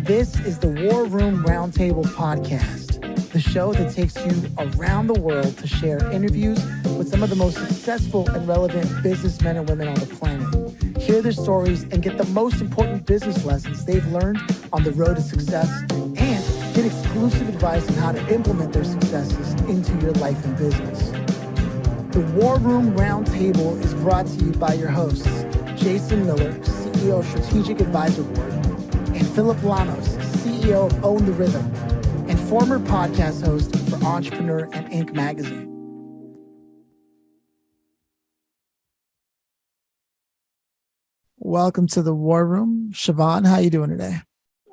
This is the War Room Roundtable podcast, the show that takes you around the world to share interviews with some of the most successful and relevant businessmen and women on the planet. Hear their stories and get the most important business lessons they've learned on the road to success, and get exclusive advice on how to implement their successes into your life and business. The War Room Roundtable is brought to you by your hosts, Jason Miller, CEO of Strategic Advisor Board, and Phillip Lanos, CEO of Own the Rhythm, and former podcast host for Entrepreneur and Inc. magazine. Welcome to the War Room. Sheevaun, how you doing today?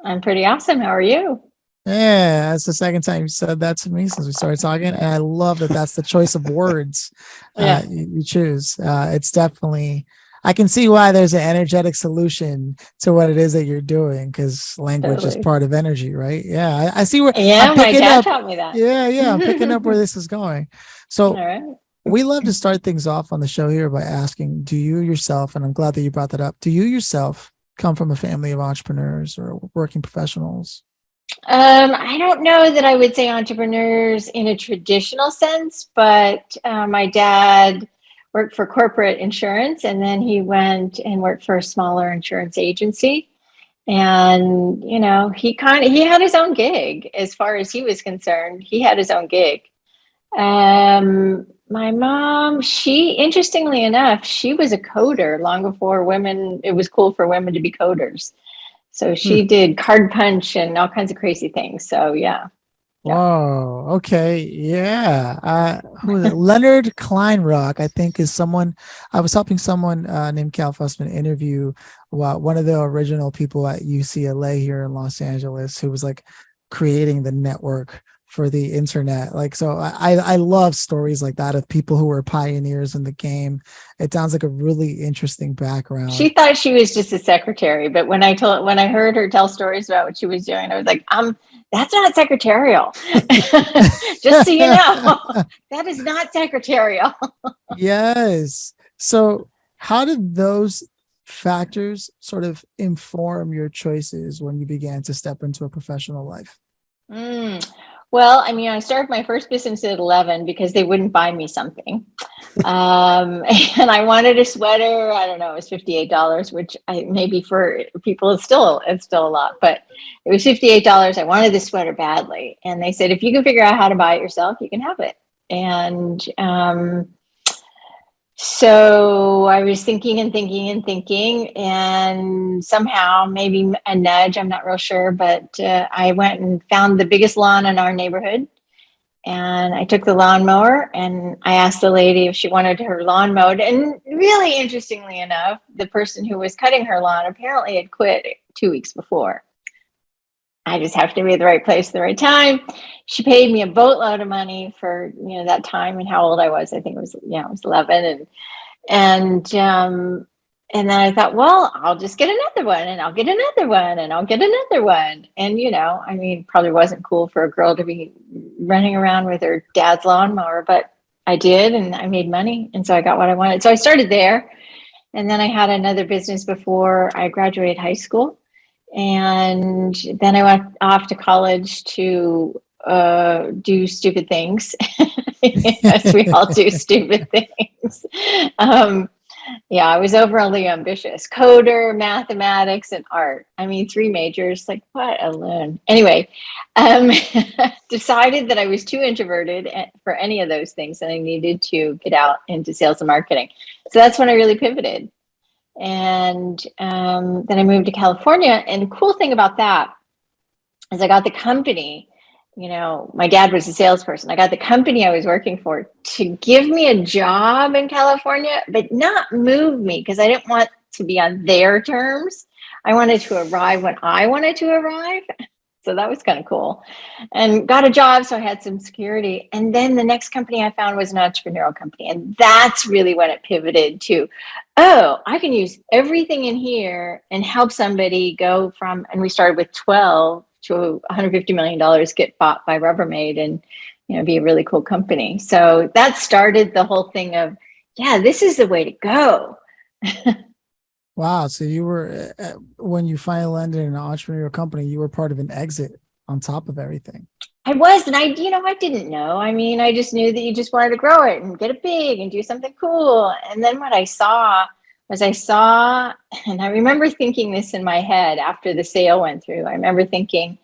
I'm pretty awesome. How are you? Yeah, that's the second time you said that to me since we started talking. And I love that that's the choice of words you choose. It's definitely, I can see why there's an energetic solution to what it is that you're doing, because language is part of energy, right? Yeah, I see where. Yeah, my dad taught me that. Yeah, I'm picking up where this is going. So all right. We love to start things off on the show here by asking, do you yourself, and I'm glad that you brought that up, do you yourself come from a family of entrepreneurs or working professionals? I don't know that I would say entrepreneurs in a traditional sense, but my dad worked for corporate insurance, and then he went and worked for a smaller insurance agency. And, you know, he had his own gig as far as he was concerned. He had his own gig. My mom, interestingly enough, she was a coder long before it was cool for women to be coders. So she did card punch and all kinds of crazy things. So yeah. Whoa. Okay. Yeah. Who is it? Leonard Kleinrock, I think, is someone. I was helping someone named Cal Fussman interview one of the original people at UCLA here in Los Angeles, who was like creating the network for the internet. Like, so I love stories like that of people who were pioneers in the game. It sounds like a really interesting background. She thought she was just a secretary, but when I heard her tell stories about what she was doing, I was like, that's not secretarial. Just so you know, that is not secretarial. Yes. So how did those factors sort of inform your choices when you began to step into a professional life? Well, I mean, I started my first business at 11 because they wouldn't buy me something. And I wanted a sweater. I don't know, it was $58, which maybe for people, it's still a lot, but it was $58. I wanted this sweater badly. And they said, if you can figure out how to buy it yourself, you can have it. And so I was thinking, and somehow, maybe a nudge, I'm not real sure, but I went and found the biggest lawn in our neighborhood. And I took the lawnmower and I asked the lady if she wanted her lawn mowed. And really interestingly enough, the person who was cutting her lawn apparently had quit 2 weeks before. I just happened to be at the right place at the right time. She paid me a boatload of money for, that time and how old I was. I think it was 11. And then I thought, well, I'll just get another one, and I'll get another one, and I'll get another one. And, probably wasn't cool for a girl to be running around with her dad's lawnmower, but I did, and I made money. And so I got what I wanted. So I started there. And then I had another business before I graduated high school. And then I went off to college to do stupid things. Yes, we all do stupid things. I was overly ambitious. Coder, mathematics, and art. I mean, 3 majors, like what a loon. Anyway, decided that I was too introverted for any of those things, and I needed to get out into sales and marketing. So that's when I really pivoted. And then I moved to California. And the cool thing about that is I got the company. My dad was a salesperson. I got the company I was working for to give me a job in California, but not move me, because I didn't want to be on their terms. I wanted to arrive when I wanted to arrive. So that was kind of cool. And got a job, so I had some security. And then the next company I found was an entrepreneurial company. And that's really when it pivoted to, I can use everything in here and help somebody go from, and we started with 12 to $150 million, get bought by Rubbermaid, and be a really cool company. So that started the whole thing of, this is the way to go. Wow. So you were, when you finally landed in an entrepreneurial company, you were part of an exit on top of everything. I was, and I didn't know. I mean, I just knew that you just wanted to grow it and get it big and do something cool. And then what I saw was and I remember thinking this in my head after the sale went through. I remember thinking,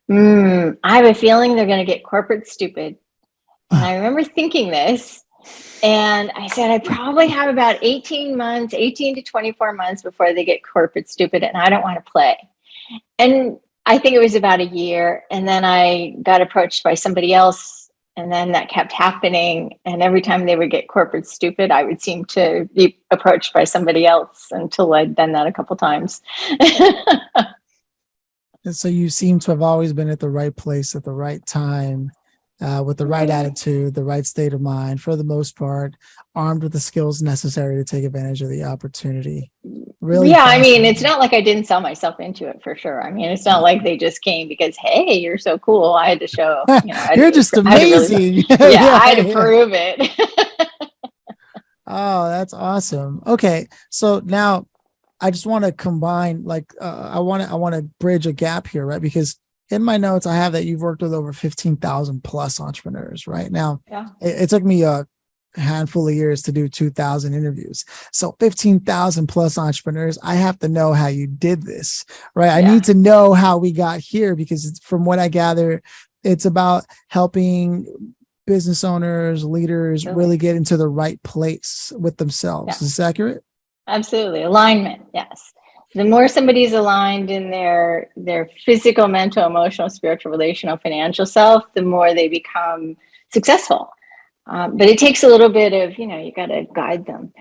I have a feeling they're going to get corporate stupid. And I remember thinking this, and I said, I probably have about 18 to 24 months before they get corporate stupid, and I don't want to play. And I think it was about a year. And then I got approached by somebody else. And then that kept happening. And every time they would get corporate stupid, I would seem to be approached by somebody else until I'd done that a couple times. And so you seem to have always been at the right place at the right time, with the right attitude, the right state of mind, for the most part, armed with the skills necessary to take advantage of the opportunity. Really? Yeah, I mean, it's not like I didn't sell myself into it, for sure. I mean, it's not like they just came because, hey, you're so cool. I had to show, You're just amazing. I had to prove it. Oh, that's awesome. Okay. So now I just want to combine, I want to bridge a gap here, right? Because in my notes, I have that you've worked with over 15,000 plus entrepreneurs. Right now, Yeah. it took me a handful of years to do 2,000 interviews. So 15,000 plus entrepreneurs. I have to know how you did this, right? I need to know how we got here, because from what I gather, it's about helping business owners, leaders really get into the right place with themselves. Is this accurate? Absolutely. Alignment. Yes. The more somebody's aligned in their physical, mental, emotional, spiritual, relational, financial self, the more they become successful. But it takes a little bit of, you got to guide them.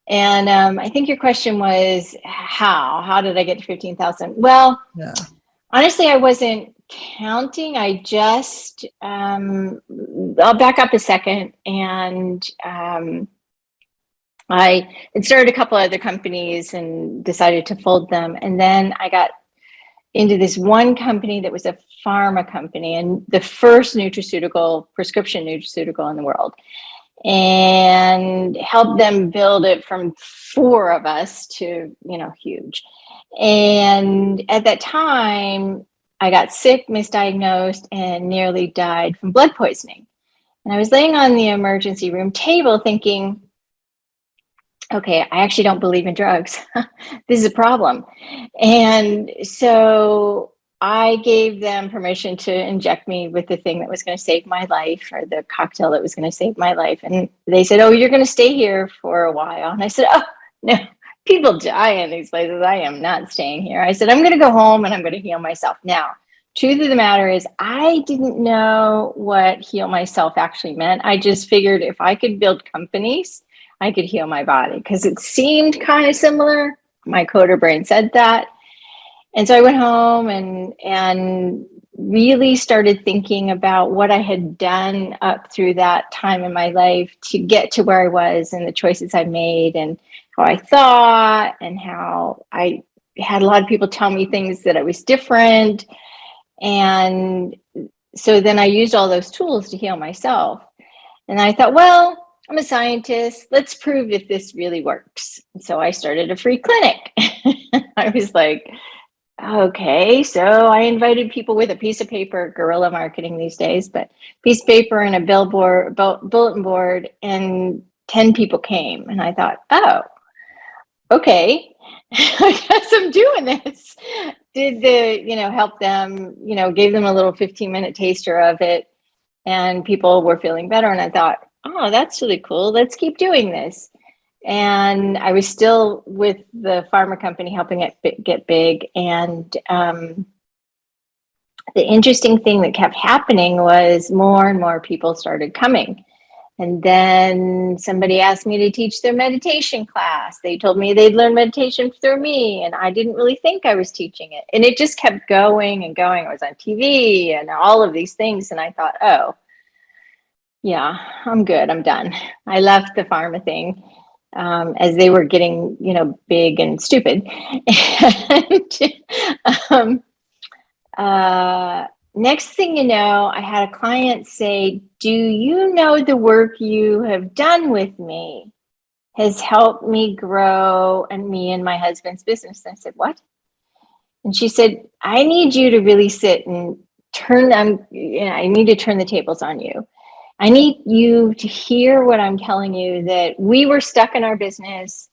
And I think your question was, how did I get to 15,000? Well, honestly, I wasn't counting. I just, I'll back up a second. And I had started a couple other companies and decided to fold them. And then I got into this one company that was a pharma company, and the first prescription nutraceutical in the world, and helped them build it from 4 of us to, huge. And at that time, I got sick, misdiagnosed, and nearly died from blood poisoning. And I was laying on the emergency room table thinking, okay, I actually don't believe in drugs. This is a problem. And so I gave them permission to inject me with the thing that was going to save my life, or the cocktail that was going to save my life. And they said, oh, you're going to stay here for a while. And I said, oh, no, people die in these places. I am not staying here. I said, I'm going to go home and I'm going to heal myself. Now, truth of the matter is, I didn't know what heal myself actually meant. I just figured if I could build companies, I could heal my body, because it seemed kind of similar. My coder brain said that. And so I went home and really started thinking about what I had done up through that time in my life to get to where I was, and the choices I made, and how I thought, and how I had a lot of people tell me things that I was different. And so then I used all those tools to heal myself. And I thought, well, I'm a scientist. Let's prove if this really works. So I started a free clinic. I was like, okay. So I invited people with a piece of paper, guerrilla marketing these days, but piece of paper and a bulletin board, and 10 people came. And I thought, oh, okay, I guess I'm doing this. Help them, gave them a little 15-minute taster of it, and people were feeling better. And I thought, oh, that's really cool. Let's keep doing this. And I was still with the pharma company helping it get big. And the interesting thing that kept happening was more and more people started coming. And then somebody asked me to teach their meditation class. They told me they'd learn meditation through me, and I didn't really think I was teaching it. And it just kept going and going. I was on TV and all of these things. And I thought, oh, yeah, I'm good. I'm done. I left the pharma thing as they were getting, big and stupid. And next thing you know, I had a client say, do you know the work you have done with me? has helped me grow and me and my husband's business. And I said, what? And she said, I need you to really sit and I need to turn the tables on you. I need you to hear what I'm telling you, that we were stuck in our business,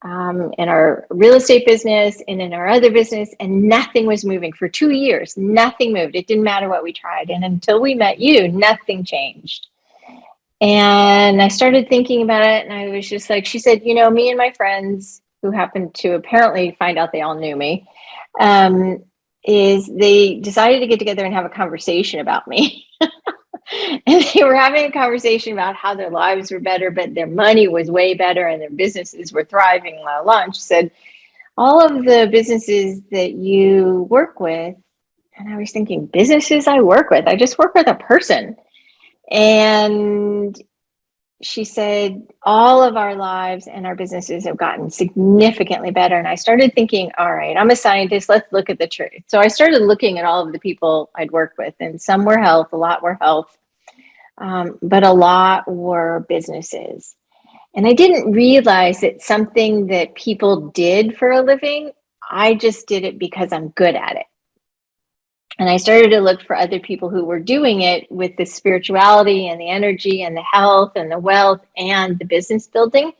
in our real estate business and in our other business, and nothing was moving for 2 years. Nothing moved. It didn't matter what we tried. And until we met you, nothing changed. And I started thinking about it, and I was just like, she said, me and my friends, who happened to apparently find out they all knew me, is they decided to get together and have a conversation about me. And they were having a conversation about how their lives were better, but their money was way better and their businesses were thriving. Launch said, all of the businesses that you work with, and I was thinking, businesses I work with? I just work with a person. And she said, all of our lives and our businesses have gotten significantly better. And I started thinking, all right, I'm a scientist. Let's look at the truth. So I started looking at all of the people I'd worked with, and some were health, a lot were health, but a lot were businesses. And I didn't realize that something that people did for a living, I just did it because I'm good at it. And I started to look for other people who were doing it with the spirituality and the energy and the health and the wealth and the business building.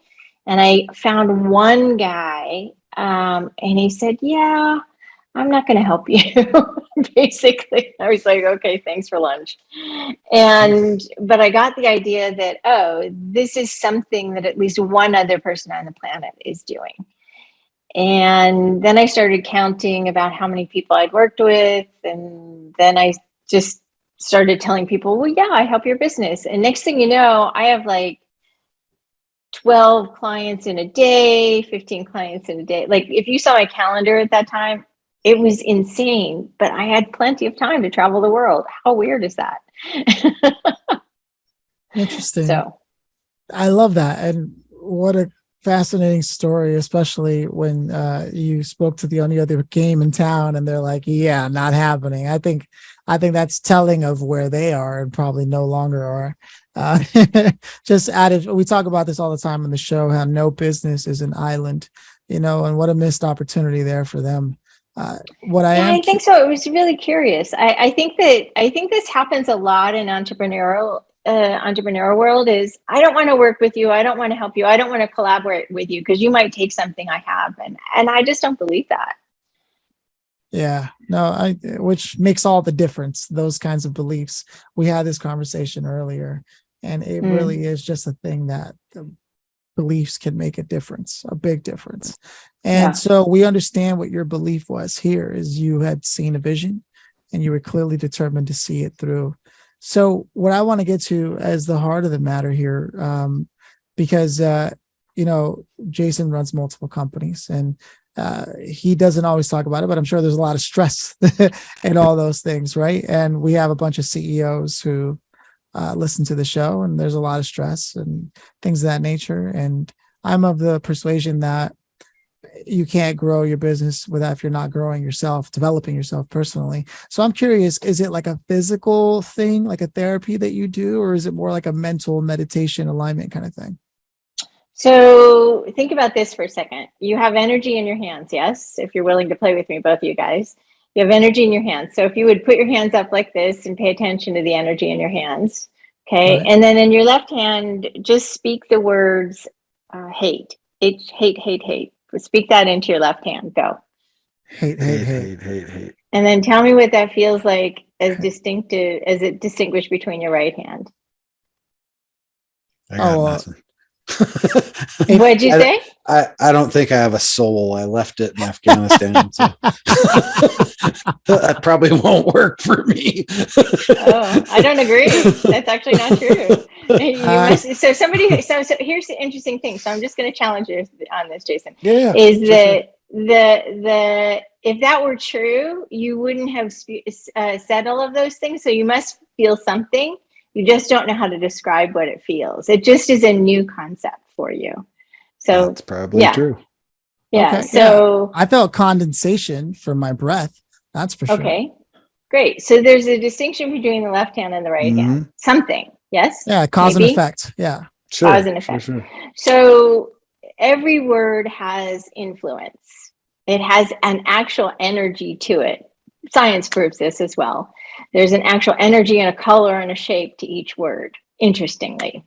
And I found one guy, and he said, yeah, I'm not going to help you. Basically, I was like, okay, thanks for lunch. But I got the idea that, this is something that at least one other person on the planet is doing. And then I started counting about how many people I'd worked with. And then I just started telling people, well, yeah, I help your business. And next thing you know, I have like 12 clients in a day, 15 clients in a day. Like, if you saw my calendar at that time, it was insane, but I had plenty of time to travel the world. How weird is that? Interesting. So I love that. And what a fascinating story, especially when you spoke to the only other game in town and they're like, yeah, not happening. I think that's telling of where they are and probably no longer are. Just added, we talk about this all the time on the show, how no business is an island, and what a missed opportunity there for them. I think so. It was really curious. I think this happens a lot in entrepreneurial world. Is I don't want to work with you. I don't want to help you. I don't want to collaborate with you because you might take something I have, and I just don't believe that. Yeah, no, which makes all the difference. Those kinds of beliefs. We had this conversation earlier, and it really is just a thing that the beliefs can make a difference, a big difference. And so we understand what your belief was here is you had seen a vision and you were clearly determined to see it through. So what I want to get to as the heart of the matter here, because, Jason runs multiple companies and he doesn't always talk about it, but I'm sure there's a lot of stress and all those things, right? And we have a bunch of CEOs who listen to the show, and there's a lot of stress and things of that nature. And I'm of the persuasion that you can't grow your business if you're not growing yourself, developing yourself personally. So I'm curious, is it like a physical thing, like a therapy that you do, or is it more like a mental meditation alignment kind of thing? So think about this for a second. You have energy in your hands, yes? If you're willing to play with me, both of you guys. You have energy in your hands. So if you would put your hands up like this and pay attention to the energy in your hands, okay? Right. And then in your left hand, just speak the words hate. Hate. Speak that into your left hand. Go. Hate. And then tell me what that feels like as it distinguished between your right hand. I got nothing. What'd you say? I don't think I have a soul. I left it in Afghanistan. So. That probably won't work for me. Oh, I don't agree. That's actually not true. So here's the interesting thing. So I'm just going to challenge you on this, Jason. Yeah. Is that the if that were true, you wouldn't have said all of those things. So you must feel something. You just don't know how to describe what it feels. It just is a new concept for you. So that's probably true. Yeah. Okay, so I felt condensation from my breath. That's for sure. Okay, great. So there's a distinction between the left hand and the right hand. Something, yes? Yeah, cause and effect. Yeah. Sure. Cause and effect. Sure. So every word has influence. It has an actual energy to it. Science proves this as well. There's an actual energy and a color and a shape to each word, interestingly.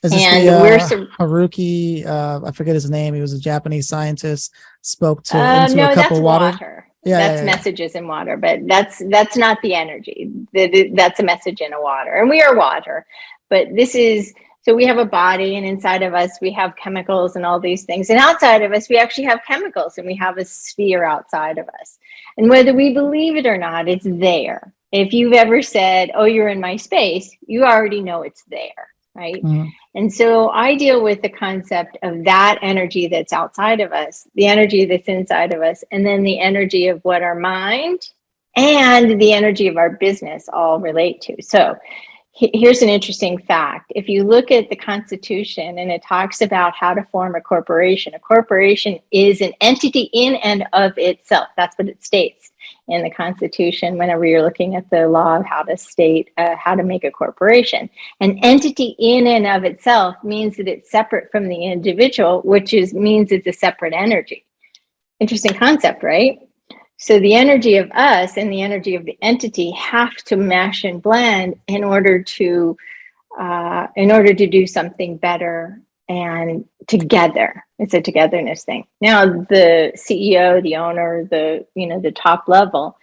Is this And Haruki? I forget his name. He was a Japanese scientist. Spoke to into no, a cup that's of water. water. Yeah, that's messages in water, but that's not the energy. That's a message in a water, and we are water. But this is, so we have a body, and inside of us we have chemicals and all these things, and outside of us we actually have chemicals, and we have a sphere outside of us. And whether we believe it or not, it's there. If you've ever said, "Oh, you're in my space," you already know it's there, right? Mm-hmm. And so I deal with the concept of that energy that's outside of us, the energy that's inside of us, and then the energy of what our mind and the energy of our business all relate to. So here's an interesting fact. If you look at the Constitution and it talks about how to form a corporation is an entity in and of itself. That's what it states in the Constitution whenever you're looking at the law of how to state, how to make a corporation. An entity in and of itself means that it's separate from the individual, which means it's a separate energy. Interesting concept, right? So the energy of us and the energy of the entity have to mesh and blend in order to do something better and together. It's a togetherness thing. Now, the CEO, the owner, the top level,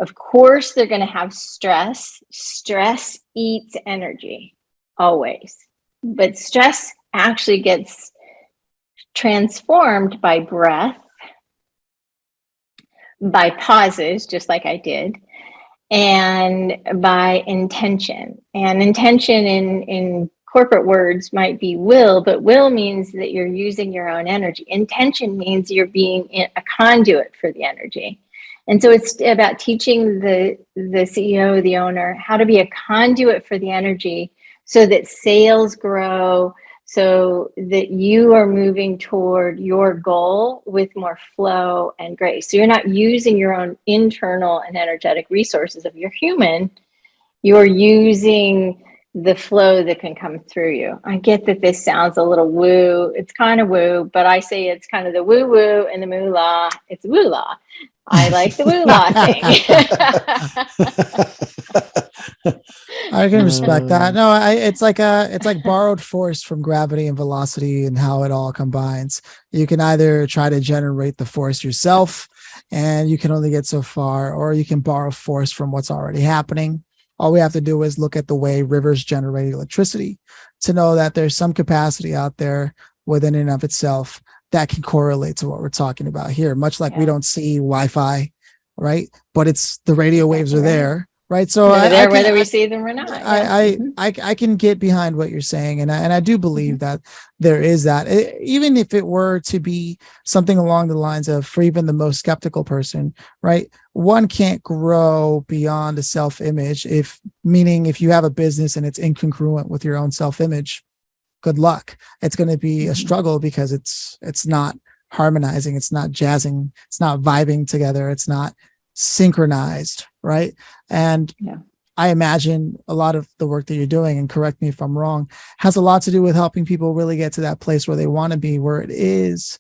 of course, they're going to have stress. Stress eats energy, always. But stress actually gets transformed by breath, by pauses, just like I did, and by intention. And intention in corporate words might be will, but will means that you're using your own energy. Intention means you're being a conduit for the energy. And so it's about teaching the CEO, the owner, how to be a conduit for the energy so that sales grow, so that you are moving toward your goal with more flow and grace. So you're not using your own internal and energetic resources of your human, you're using the flow that can come through you. I get that this sounds a little woo. It's kind of woo, but I say it's kind of the woo-woo and the moolah. It's woo-lah. I like the woo-lah thing. I can respect that. No, it's like borrowed force from gravity and velocity and how it all combines. You can either try to generate the force yourself and you can only get so far, or you can borrow force from what's already happening. All we have to do is look at the way rivers generate electricity to know that there's some capacity out there within and of itself that can correlate to what we're talking about here. Much like we don't see Wi-Fi, right? But it's the radio waves are there. Right. So whether we see them or not. I can get behind what you're saying. And I do believe that there is that, even if it were to be something along the lines of, for even the most skeptical person, right? One can't grow beyond a self-image meaning if you have a business and it's incongruent with your own self-image, good luck. It's going to be a struggle because it's not harmonizing. It's not jazzing. It's not vibing together. It's not synchronized, right? And I imagine a lot of the work that you're doing, and correct me if I'm wrong, has a lot to do with helping people really get to that place where they want to be, where it is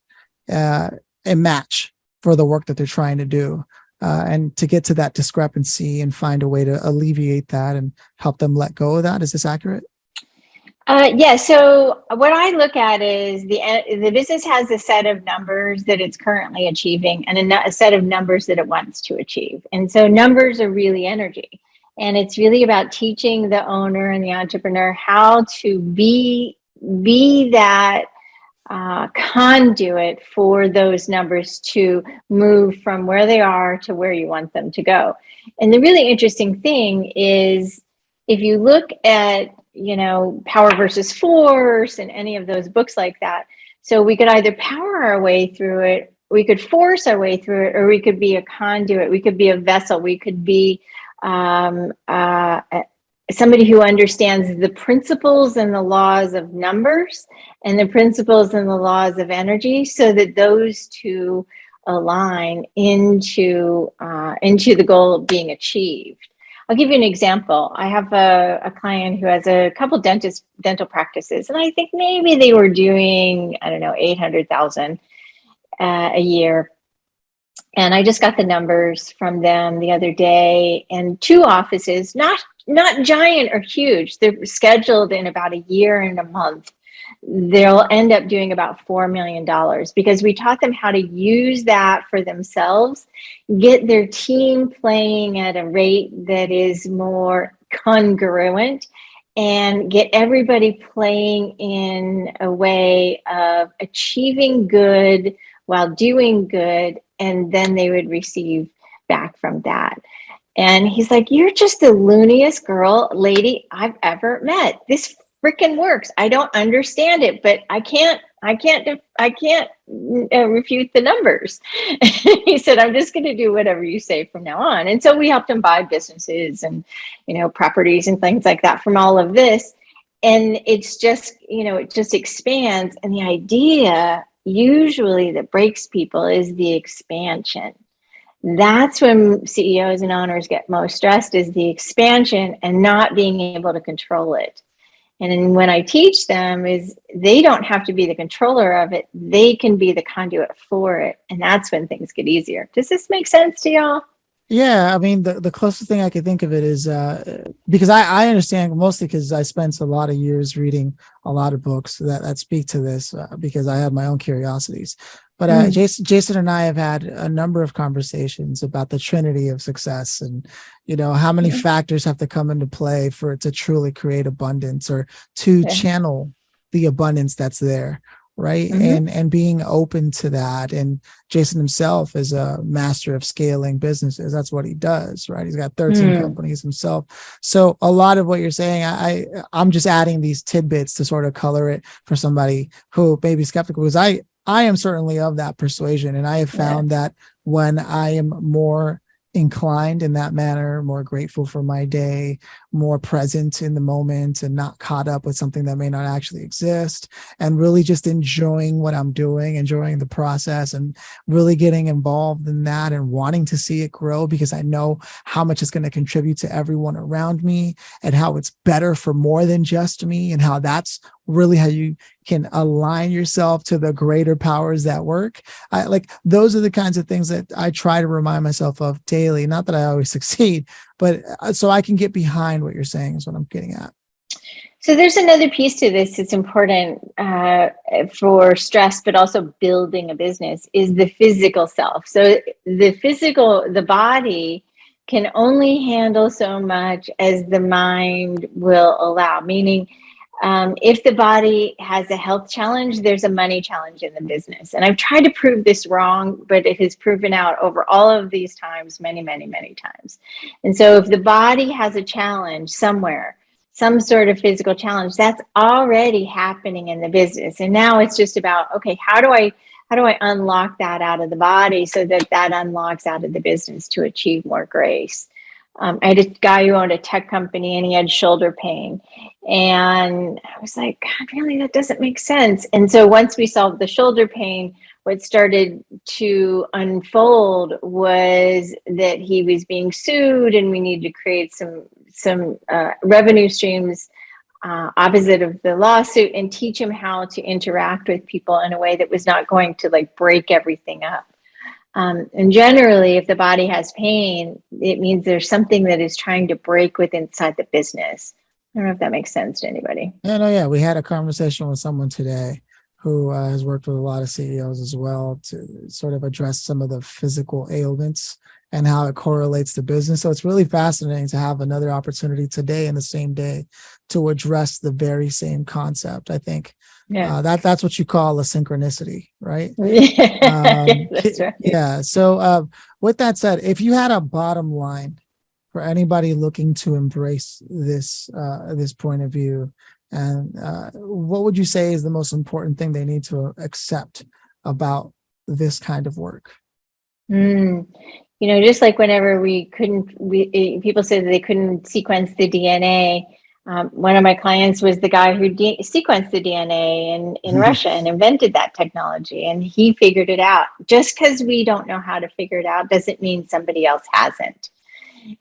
a match for the work that they're trying to do, and to get to that discrepancy and find a way to alleviate that and help them let go of that. Is this accurate? Yeah. So what I look at is the business has a set of numbers that it's currently achieving and a set of numbers that it wants to achieve. And so numbers are really energy. And it's really about teaching the owner and the entrepreneur how to be that conduit for those numbers to move from where they are to where you want them to go. And the really interesting thing is, if you look at Power versus Force and any of those books like that. So we could either power our way through it, we could force our way through it, or we could be a conduit, we could be a vessel, we could be somebody who understands the principles and the laws of numbers and the principles and the laws of energy, so that those two align into the goal of being achieved. I'll give you an example. I have a client who has a couple dental practices, and I think maybe they were doing, I don't know, 800,000 a year. And I just got the numbers from them the other day, and 2 offices, not giant or huge. They're scheduled in about a year and a month. They'll end up doing about $4 million because we taught them how to use that for themselves, get their team playing at a rate that is more congruent, and get everybody playing in a way of achieving good while doing good, and then they would receive back from that. And he's like, "You're just the looniest lady I've ever met. This freaking works. I don't understand it, but I can't refute the numbers." He said, "I'm just going to do whatever you say from now on." And so we helped him buy businesses and, properties and things like that from all of this. And it's just, it just expands. And the idea usually that breaks people is the expansion. That's when CEOs and owners get most stressed, is the expansion and not being able to control it. And when I teach them, is they don't have to be the controller of it. They can be the conduit for it. And that's when things get easier. Does this make sense to y'all? Yeah, I mean, the closest thing I could think of it is because I understand, mostly because I spent a lot of years reading a lot of books that speak to this because I have my own curiosities. But Jason and I have had a number of conversations about the trinity of success, and how many factors have to come into play for it to truly create abundance, or to channel the abundance that's there. Right. And being open to that. And Jason himself is a master of scaling businesses. That's what he does. Right. He's got 13 companies himself. So a lot of what you're saying, I'm just adding these tidbits to sort of color it for somebody who may be skeptical, because I am certainly of that persuasion. And I have found that when I am more inclined in that manner, more grateful for my day, more present in the moment, and not caught up with something that may not actually exist, and really just enjoying what I'm doing, enjoying the process, and really getting involved in that and wanting to see it grow, because I know how much it's going to contribute to everyone around me, and how it's better for more than just me, and how that's really how you can align yourself to the greater powers that work. Those are the kinds of things that I try to remind myself of daily. Not that I always succeed, but so I can get behind what you're saying is what I'm getting at. So there's another piece to this that's important for stress, but also building a business, is the physical self. So the body can only handle so much as the mind will allow, meaning if the body has a health challenge, there's a money challenge in the business. And I've tried to prove this wrong, but it has proven out over all of these times, many, many, many times. And so if the body has a challenge somewhere, some sort of physical challenge, that's already happening in the business. And now it's just about, okay, how do I unlock that out of the body so that unlocks out of the business to achieve more grace? I had a guy who owned a tech company, and he had shoulder pain. And I was like, God, really, that doesn't make sense. And so once we solved the shoulder pain, what started to unfold was that he was being sued, and we needed to create some revenue streams opposite of the lawsuit, and teach him how to interact with people in a way that was not going to break everything up. And generally, if the body has pain, it means there's something that is trying to break within inside the business. I don't know if that makes sense to anybody. Yeah. We had a conversation with someone today who has worked with a lot of CEOs as well to sort of address some of the physical ailments and how it correlates to business. So it's really fascinating to have another opportunity today in the same day to address the very same concept. I think that's what you call a synchronicity, right? That's right. Yeah. So with that said, if you had a bottom line for anybody looking to embrace this point of view, and what would you say is the most important thing they need to accept about this kind of work? Just like whenever people said that they couldn't sequence the DNA. One of my clients was the guy who sequenced the DNA in Russia and invented that technology, and he figured it out. Just because we don't know how to figure it out doesn't mean somebody else hasn't.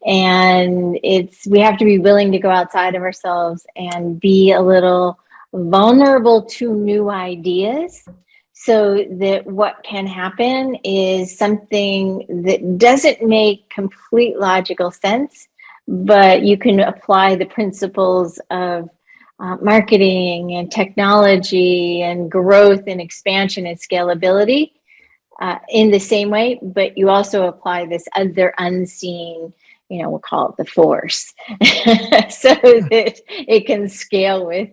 And we have to be willing to go outside of ourselves and be a little vulnerable to new ideas, so that what can happen is something that doesn't make complete logical sense, but you can apply the principles of marketing and technology and growth and expansion and scalability in the same way, but you also apply this other unseen, we'll call it the force, so that it can scale with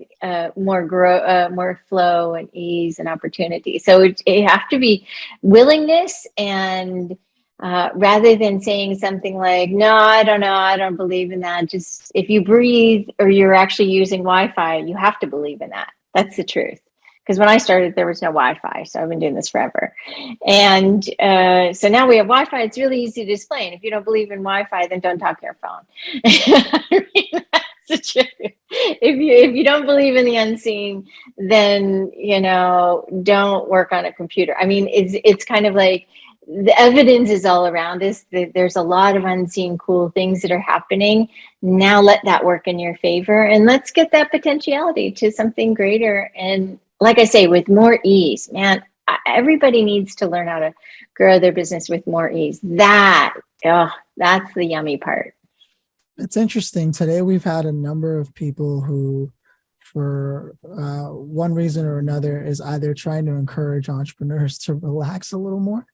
more flow and ease and opportunity. So it have to be willingness, and rather than saying something like, no, I don't know, I don't believe in that. Just if you breathe or you're actually using Wi-Fi, you have to believe in that. That's the truth. Because when I started, there was no Wi-Fi, so I've been doing this forever. And so now we have Wi-Fi. It's really easy to explain. If you don't believe in Wi-Fi, then don't talk to your phone. I mean, that's the truth. If you don't believe in the unseen, then don't work on a computer. I mean, it's kind of like the evidence is all around us. There's a lot of unseen cool things that are happening. Now let that work in your favor, and let's get that potentiality to something greater. And like I say, with more ease, man, everybody needs to learn how to grow their business with more ease. That's the yummy part. It's interesting. Today, we've had a number of people who, for one reason or another, is either trying to encourage entrepreneurs to relax a little more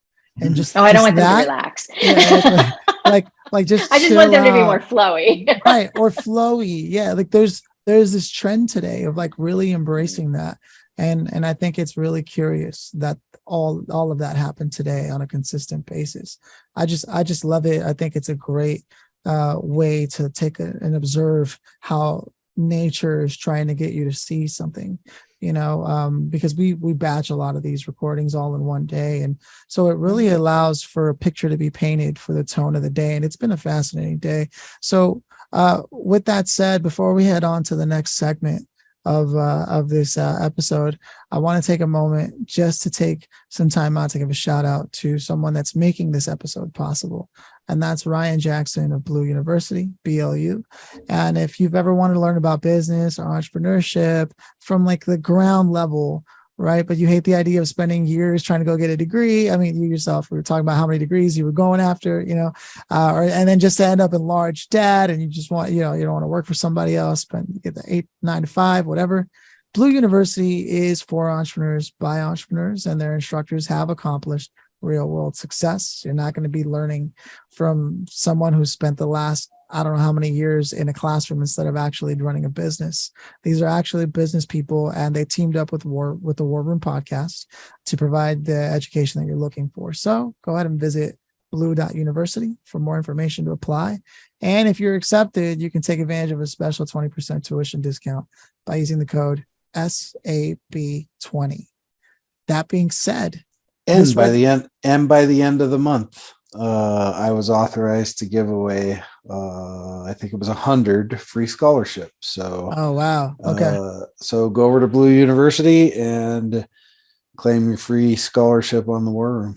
and just. I don't want them to relax. Yeah, like just. I just want them to be more flowy. Right, or flowy. Yeah, like there's this trend today of like really embracing that. And I think it's really curious that all of that happened today on a consistent basis. I just love it. I think it's a great way to take and observe how nature is trying to get you to see something, because we batch a lot of these recordings all in one day. And so it really allows for a picture to be painted for the tone of the day. And it's been a fascinating day. So with that said, before we head on to the next segment of this episode, I want to take a moment just to take some time out to give a shout out to someone that's making this episode possible. And that's Ryan Jackson of Blue University, BLU. And if you've ever wanted to learn about business or entrepreneurship from like the ground level, right, but you hate the idea of spending years trying to go get a degree. I mean, you yourself, we were talking about how many degrees you were going after, and then just to end up in large debt, and you just want, you don't want to work for somebody else, but you get the 8, 9 to 5, whatever. Blue University is for entrepreneurs by entrepreneurs, and their instructors have accomplished real world success. You're not going to be learning from someone who spent the last, I don't know how many years in a classroom instead of actually running a business. These are actually business people, and they teamed up with the War Room podcast to provide the education that you're looking for. So go ahead and visit blue.university for more information to apply. And if you're accepted, you can take advantage of a special 20% tuition discount by using the code SAB20. That being said, and by the end of the month, I was authorized to give away, I think it was 100 free scholarships. So, oh wow, okay. So go over to Blue University and claim your free scholarship on the War Room.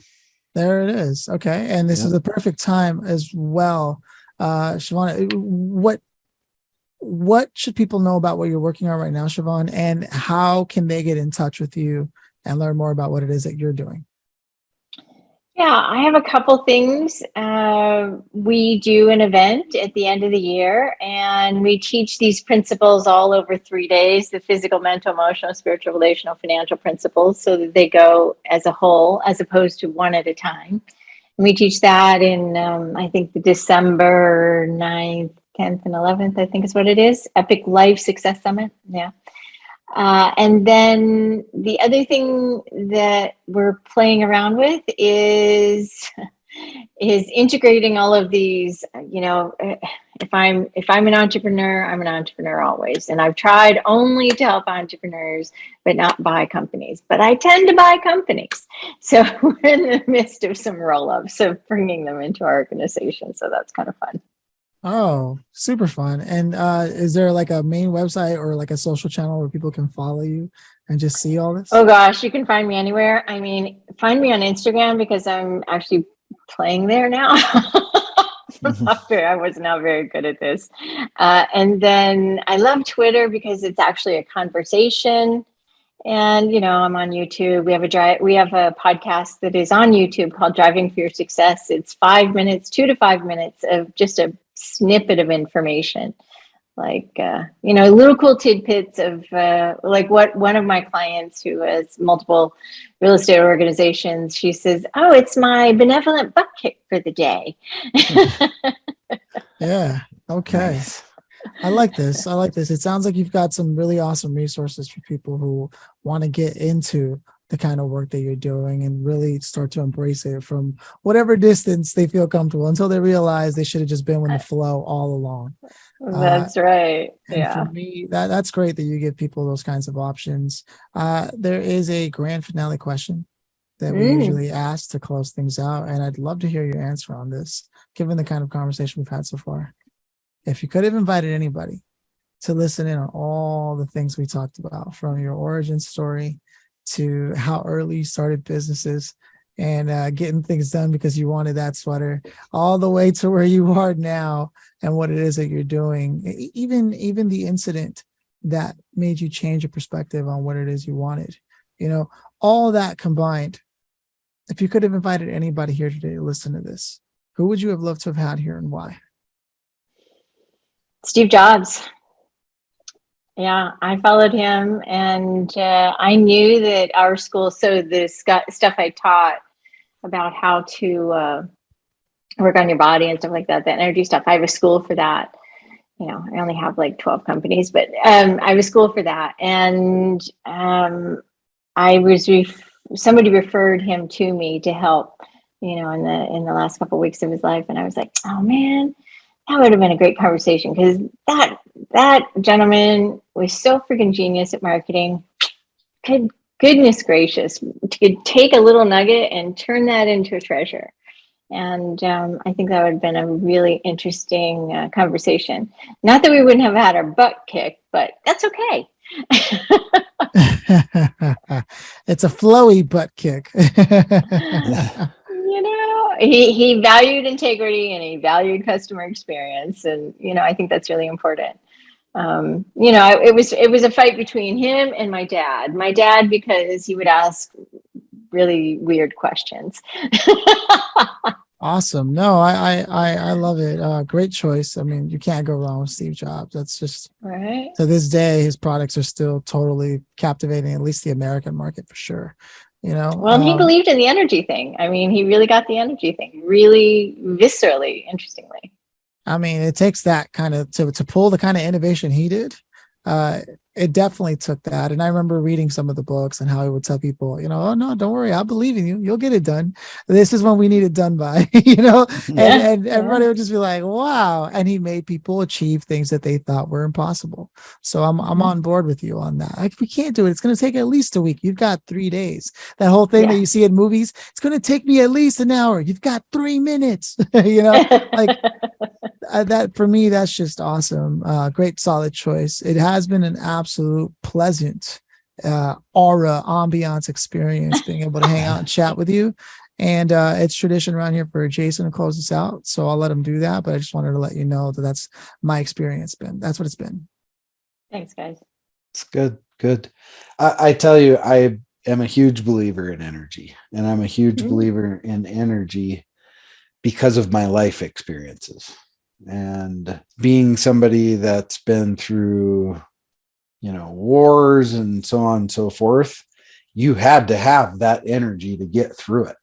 There it is. Okay, and this is the perfect time as well. Sheevaun, what should people know about what you're working on right now, Sheevaun, and how can they get in touch with you and learn more about what it is that you're doing? Yeah, I have a couple things. We do an event at the end of the year, and we teach these principles all over 3 days, the physical, mental, emotional, spiritual, relational, financial principles, so that they go as a whole, as opposed to one at a time. And we teach that in, I think, the December 9th, 10th, and 11th, I think is what it is. Epic Life Success Summit. Yeah. And then the other thing that we're playing around with is integrating all of these, if I'm an entrepreneur, I'm an entrepreneur always. And I've tried only to help entrepreneurs, but not buy companies. But I tend to buy companies. So we're in the midst of some roll-ups of bringing them into our organization. So that's kind of fun. Oh, super fun. And is there like a main website or like a social channel where people can follow you and just see all this? Oh gosh, you can find me anywhere. I mean, find me on Instagram because I'm actually playing there now. I was not very good at this. And then I love Twitter because it's actually a conversation. And I'm on YouTube. We have a podcast that is on YouTube called Driving for Your Success. It's 5 minutes, 2 to 5 minutes of just a snippet of information, like little cool tidbits of like what one of my clients who has multiple real estate organizations, she says, "Oh, it's my benevolent butt kick for the day." Yeah. Okay. Nice. I like this. It sounds like you've got some really awesome resources for people who want to get into the kind of work that you're doing and really start to embrace it from whatever distance they feel comfortable until they realize they should have just been with the flow all along. That's right. And Yeah. for me, that's great that you give people those kinds of options. There is a grand finale question that we usually ask to close things out, and I'd love to hear your answer on this, given the kind of conversation we've had so far. If you could have invited anybody to listen in on all the things we talked about, from your origin story to how early you started businesses and getting things done because you wanted that sweater, all the way to where you are now and what it is that you're doing, even the incident that made you change your perspective on what it is you wanted, all that combined. If you could have invited anybody here today to listen to this, who would you have loved to have had here and why? Steve Jobs. Yeah, I followed him, and I knew that our school, so the stuff I taught about how to work on your body and stuff like that, the energy stuff, I have a school for that. I only have like 12 companies, but I have a school for that. And I was, somebody referred him to me to help, in the last couple of weeks of his life. And I was like, oh man, that would have been a great conversation, because that gentleman was so freaking genius at marketing. Goodness gracious, to take a little nugget and turn that into a treasure. And I think that would have been a really interesting conversation. Not that we wouldn't have had our butt kicked, but that's okay. It's a flowy butt kick. He valued integrity and he valued customer experience, and I think that's really important. It was a fight between him and my dad. My dad, because he would ask really weird questions. Awesome. No, I love it. Great choice. I mean, you can't go wrong with Steve Jobs. That's just right. To this day, his products are still totally captivating, at least the American market for sure. Well, he believed in the energy thing. I mean, he really got the energy thing really viscerally, interestingly. I mean, it takes that kind of to pull the kind of innovation he did. It definitely took that. And I remember reading some of the books and how he would tell people, oh no, don't worry, I believe in you. You'll get it done. This is when we need it done by, and everybody would just be like, wow. And he made people achieve things that they thought were impossible. So I'm on board with you on that. Like, we can't do it. It's going to take at least a week. You've got 3 days. That whole thing that you see in movies, it's going to take me at least an hour. You've got 3 minutes, like that for me, that's just awesome. Great, solid choice. It has been an absolute pleasant aura, ambiance experience being able to hang out and chat with you. And it's tradition around here for Jason to close us out. So I'll let him do that. But I just wanted to let you know that that's my experience been. That's what it's been. Thanks, guys. It's good. Good. I tell you, I am a huge believer in energy, and I'm a huge believer in energy because of my life experiences. And being somebody that's been through, wars and so on and so forth, you had to have that energy to get through it.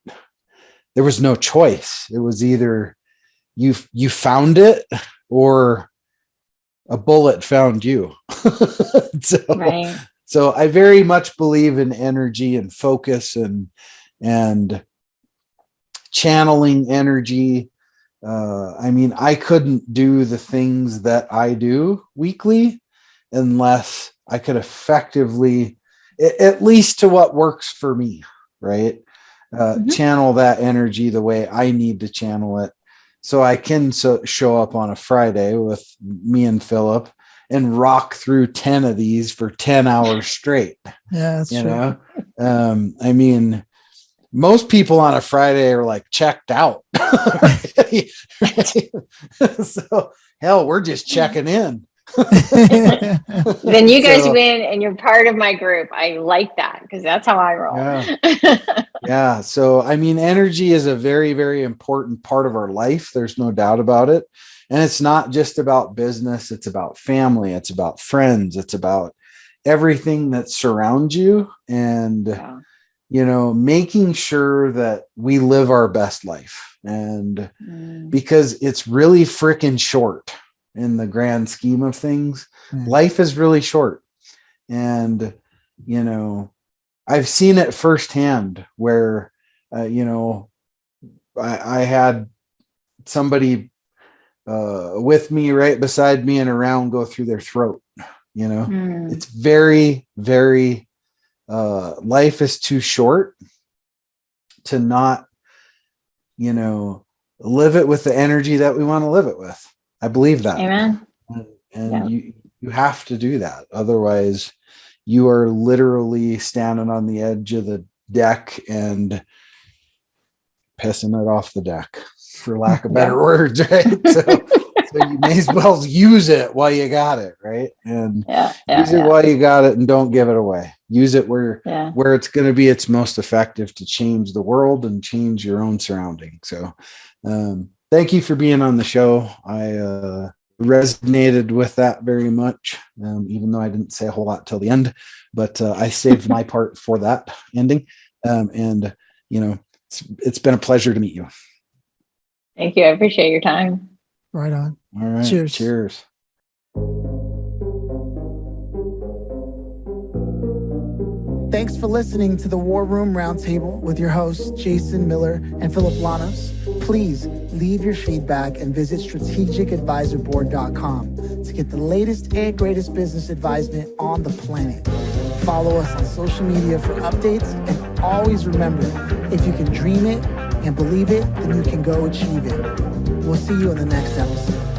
There was no choice. It was either you found it or a bullet found you. So I very much believe in energy and focus and channeling energy. I couldn't do the things that I do weekly unless I could effectively, at least to what works for me, right? Channel that energy the way I need to channel it. So I can show up on a Friday with me and Phillip and rock through 10 of these for 10 hours straight. Yeah, that's true. most people on a Friday are like checked out. Right? So hell, we're just checking in. Then you guys So, win and you're part of my group. I like that because that's how I roll. yeah. Yeah. So, I mean, energy is a very, very important part of our life. There's no doubt about it. And it's not just about business. It's about family. It's about friends. It's about everything that surrounds you. And, Yeah. you know, making sure that we live our best life. And because it's really freaking short in the grand scheme of things, life is really short. And, you know, I've seen it firsthand where, you know, I had somebody with me right beside me and around go through their throat. You know, it's very, very, life is too short to not, you know, live it with the energy that we want to live it with. I believe that. Amen. And you have to do that. Otherwise, you are literally standing on the edge of the deck and pissing it off the deck, for lack of better words, right? So you may as well use it while you got it, right? And use it while you got it, and don't give it away. Use it where it's going to be its most effective to change the world and change your own surroundings. So thank you for being on the show. I resonated with that very much, even though I didn't say a whole lot till the end, but I saved my part for that ending. And, you know, it's been a pleasure to meet you. Thank you. I appreciate your time. Right on. All right. Cheers. Cheers. Thanks for listening to the War Room Roundtable with your hosts, Jason Miller and Phillip Lanos. Please leave your feedback and visit strategicadvisorboard.com to get the latest and greatest business advisement on the planet. Follow us on social media for updates, and always remember, if you can dream it and believe it, then you can go achieve it. We'll see you in the next episode.